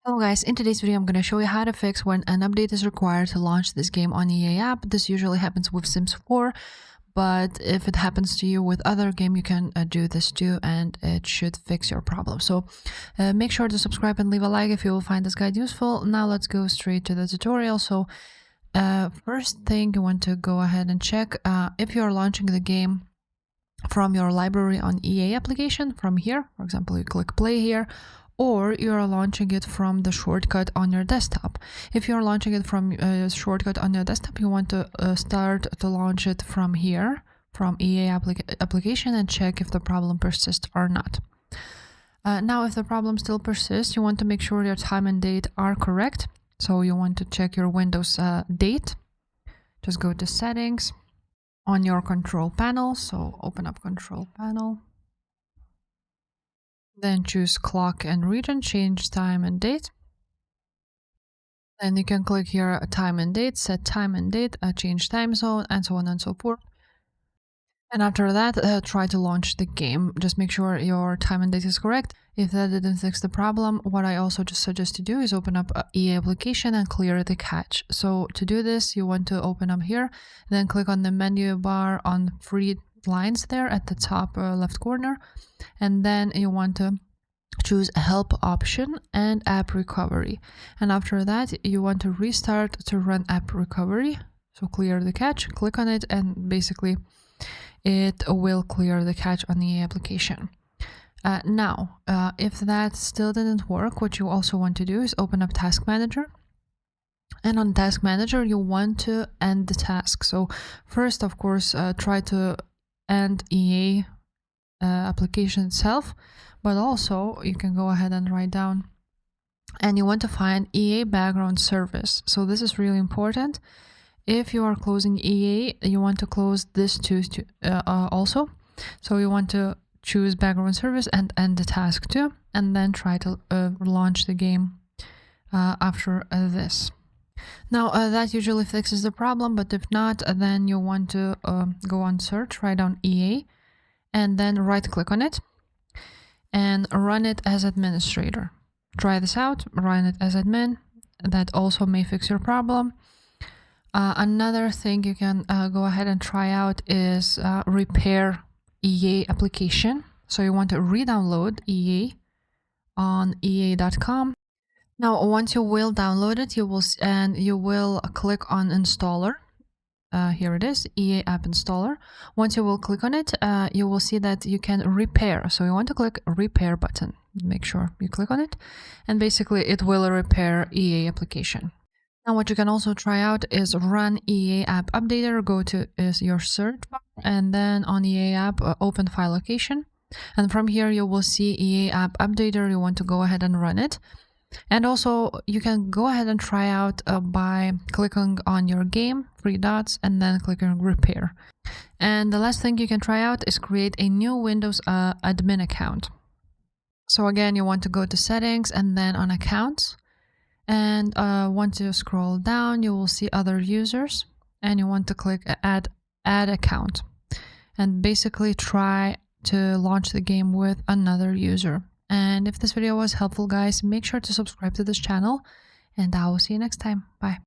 Hello guys, in today's video I'm going to show you how to fix when an update is required to launch this game on EA app. This usually happens with Sims 4, but if it happens to you with other game you can do this too, and it should fix your problem. So make sure to subscribe and leave a like if you will find this guide useful. Now let's go straight to the tutorial. So first thing, you want to go ahead and check if you're launching the game from your library on EA application from here. For example, you click play here, or you're launching it from the shortcut on your desktop. If you're launching it from a shortcut on your desktop, you want to start to launch it from here, from EA application, and check if the problem persists or not. Now, if the problem still persists, you want to make sure your time and date are correct. So you want to check your Windows date. Just go to settings on your control panel. So open up control panel. Then choose clock and region, change time and date. Then you can click here time and date, set time and date, change time zone, and so on and so forth. And after that, try to launch the game. Just make sure your time and date is correct. If that didn't fix the problem, what I also just suggest to do is open up EA application and clear the cache. So to do this, you want to open up here, then click on the menu bar on three lines there at the top left corner, and then you want to choose help option and app recovery. And after that, you want to restart to run app recovery. So clear the cache, click on it, and basically it will clear the cache on the application. Now, if that still didn't work, what you also want to do is open up Task Manager. And on Task Manager, you want to end the task. So first, of course, try to end EA application itself, but also you can go ahead and write down, and you want to find EA background service. So this is really important. If you are closing EA, you want to close this too also. So you want to choose background service and end the task too, and then try to launch the game after this. Now that usually fixes the problem, but if not, then you want to go on search, write down EA, and then right click on it and run it as administrator. Try this out, run it as admin. That also may fix your problem. Another thing you can go ahead and try out is repair EA application. So you want to re-download EA on EA.com. Now, once you will download it, you will click on installer. Here it is, EA app installer. Once you will click on it, you will see that you can repair. So you want to click repair button. Make sure you click on it, and basically it will repair EA application. Now, what you can also try out is run EA app updater. Go to your search bar, and then on EA app, open file location. And from here, you will see EA app updater. You want to go ahead and run it. And also, you can go ahead and try out by clicking on your game, three dots, and then clicking repair. And the last thing you can try out is create a new Windows admin account. So again, you want to go to settings and then on accounts. And once you scroll down, you will see other users, and you want to click add account. And basically try to launch the game with another user. And if this video was helpful, guys, make sure to subscribe to this channel, and I will see you next time. Bye.